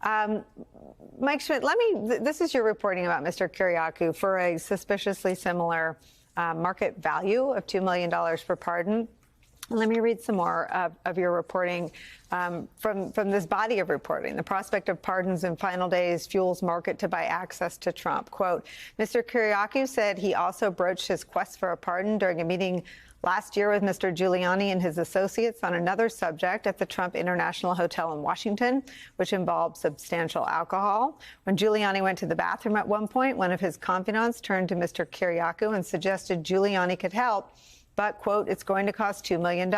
Um, Mike Schmidt, this is your reporting about Mr. Kiriakou for a suspiciously similar market value of $2 million per pardon. Let me read some more of your reporting from this body of reporting. The prospect of pardons in final days fuels market to buy access to Trump. Quote, Mr. Kiriakou said he also broached his quest for a pardon during a meeting last year with Mr. Giuliani and his associates on another subject at the Trump International Hotel in Washington, which involved substantial alcohol. When Giuliani went to the bathroom at one point, one of his confidants turned to Mr. Kiriakou and suggested Giuliani could help. But, quote, it's going to cost $2 million.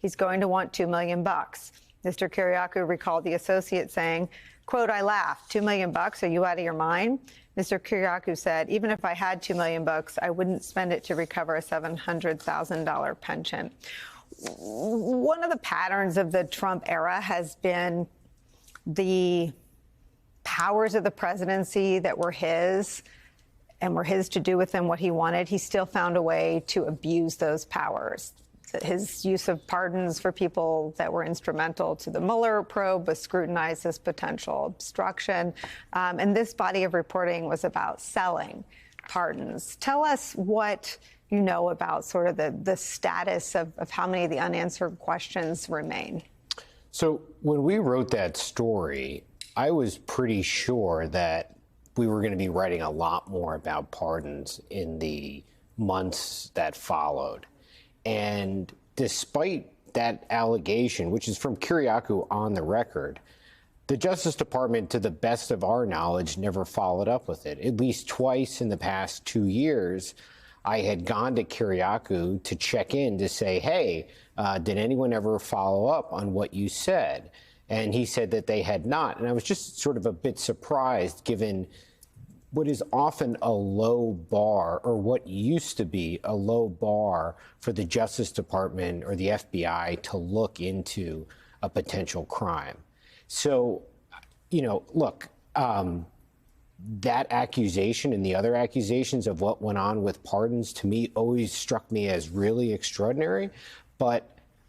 He's going to want $2 million bucks. Mr. Kiriakou recalled the associate saying, quote, I laughed. $2 million bucks? Are you out of your mind? Mr. Kiriakou said, even if I had $2 million bucks, I wouldn't spend it to recover a $700,000 pension. One of the patterns of the Trump era has been the powers of the presidency that were his and were his to do with them what he wanted. He still found a way to abuse those powers. His use of pardons for people that were instrumental to the Mueller probe was scrutinized as potential obstruction. And this body of reporting was about selling pardons. Tell us what you know about sort of the status of how many of the unanswered questions remain. So when we wrote that story, I was pretty sure that we were going to be writing a lot more about pardons in the months that followed. And despite that allegation, which is from Kiriakou on the record, the Justice Department, to the best of our knowledge, never followed up with it. At least twice in the past 2 years, I had gone to Kiriakou to check in to say, hey, did anyone ever follow up on what you said? And he said that they had not. And I was just sort of a bit surprised, given what is often a low bar, or what used to be a low bar for the Justice Department or the FBI to look into a potential crime. So, look, that accusation and the other accusations of what went on with pardons, to me, always struck me as really extraordinary. But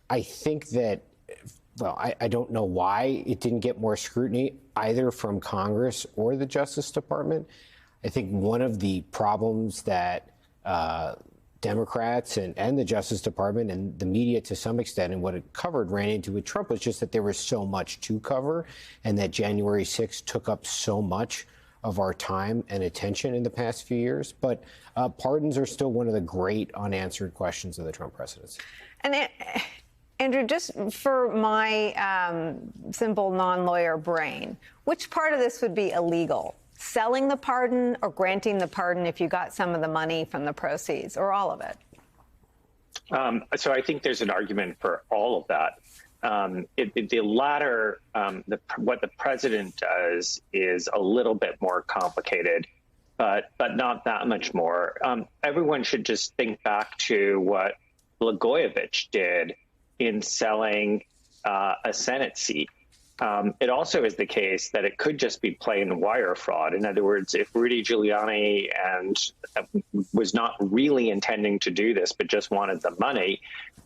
I think that, well, I don't know why it didn't get more scrutiny, either from Congress or the Justice Department. I think one of the problems that Democrats and the Justice Department and the media, to some extent, and what it covered, ran into with Trump was just that there was so much to cover, and that January 6th took up so much of our time and attention in the past few years. But pardons are still one of the great unanswered questions of the Trump presidency. And Andrew, just for my simple non-lawyer brain, which part of this would be illegal? Selling the pardon or granting the pardon if you got some of the money from the proceeds, or all of it? So I think there's an argument for all of that. The latter, what the president does is a little bit more complicated, but not that much more. Everyone should just think back to what Blagojevich did in selling a Senate seat. It also is the case that it could just be plain wire fraud. In other words, if Rudy Giuliani was not really intending to do this, but just wanted the money,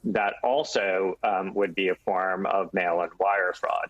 that also would be a form of mail-in wire fraud.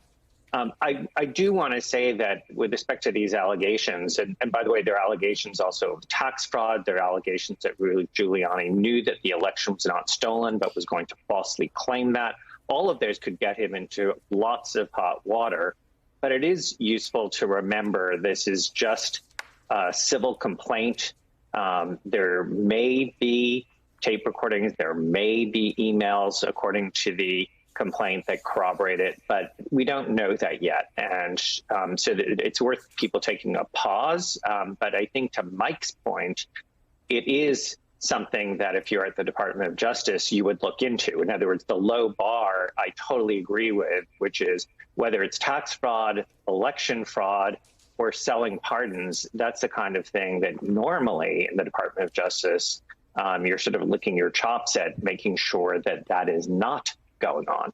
I do want to say that with respect to these allegations, and by the way, there are allegations also of tax fraud. There are allegations that Rudy Giuliani knew that the election was not stolen, but was going to falsely claim that. All of those could get him into lots of hot water. But it is useful to remember this is just a civil complaint. There may be tape recordings. There may be emails, according to the complaint, that corroborate it. But we don't know that yet. And so it's worth people taking a pause. But I think, to Mike's point, it is something that if you're at the Department of Justice, you would look into. In other words, the low bar, I totally agree with, which is whether it's tax fraud, election fraud, or selling pardons, that's the kind of thing that normally in the Department of Justice, you're sort of licking your chops at, making sure that that is not going on.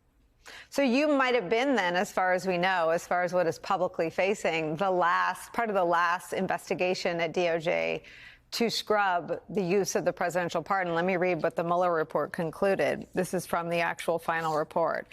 So you might have been then, as far as we know, as far as what is publicly facing, part of the last investigation at DOJ to scrub the use of the presidential pardon. Let me read what the Mueller report concluded. This is from the actual final report.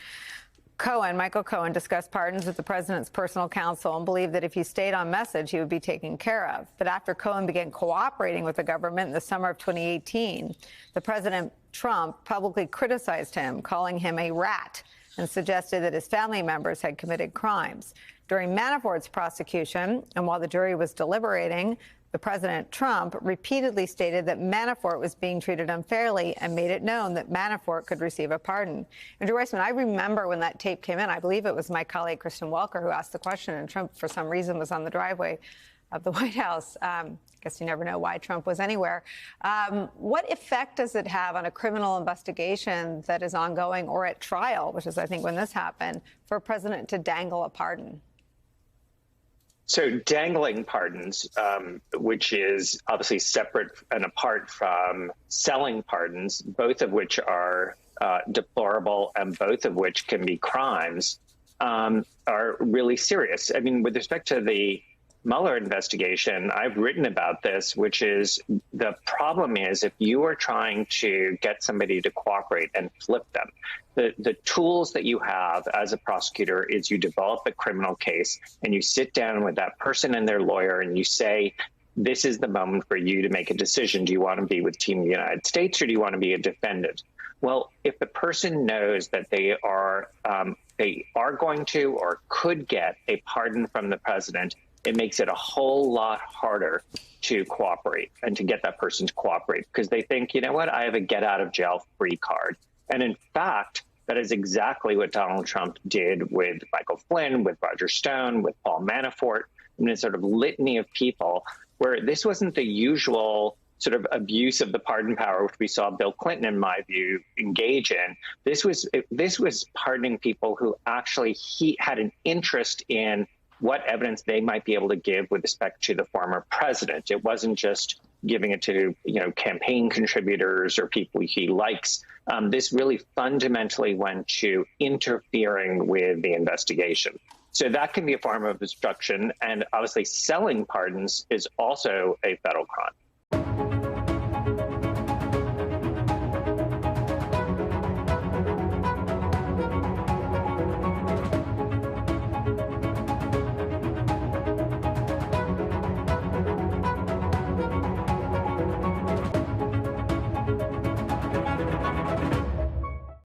Michael Cohen, discussed pardons with the president's personal counsel and believed that if he stayed on message, he would be taken care of. But after Cohen began cooperating with the government in the summer of 2018, the President Trump publicly criticized him, calling him a rat, and suggested that his family members had committed crimes. During Manafort's prosecution, and while the jury was deliberating, the President Trump repeatedly stated that Manafort was being treated unfairly and made it known that Manafort could receive a pardon. Andrew Weissmann, I remember when that tape came in. I believe it was my colleague Kristen Welker who asked the question, and Trump, for some reason, was on the driveway of the White House. I guess you never know why Trump was anywhere. What effect does it have on a criminal investigation that is ongoing or at trial, which is, I think, when this happened, for a president to dangle a pardon? So dangling pardons, which is obviously separate and apart from selling pardons, both of which are deplorable and both of which can be crimes, are really serious. I mean, with respect to the Mueller investigation, I've written about this, which is the problem is if you are trying to get somebody to cooperate and flip them, the tools that you have as a prosecutor is you develop a criminal case and you sit down with that person and their lawyer and you say, this is the moment for you to make a decision. Do you want to be with Team United States or do you want to be a defendant? Well, if the person knows that they are going to or could get a pardon from the president, it makes it a whole lot harder to cooperate and to get that person to cooperate because they think, you know what, I have a get out of jail free card. And in fact, that is exactly what Donald Trump did with Michael Flynn, with Roger Stone, with Paul Manafort, and a sort of litany of people where this wasn't the usual sort of abuse of the pardon power, which we saw Bill Clinton, in my view, engage in. This was pardoning people who actually had an interest in what evidence they might be able to give with respect to the former president. It wasn't just giving it to, campaign contributors or people he likes. This really fundamentally went to interfering with the investigation. So that can be a form of obstruction. And obviously selling pardons is also a federal crime.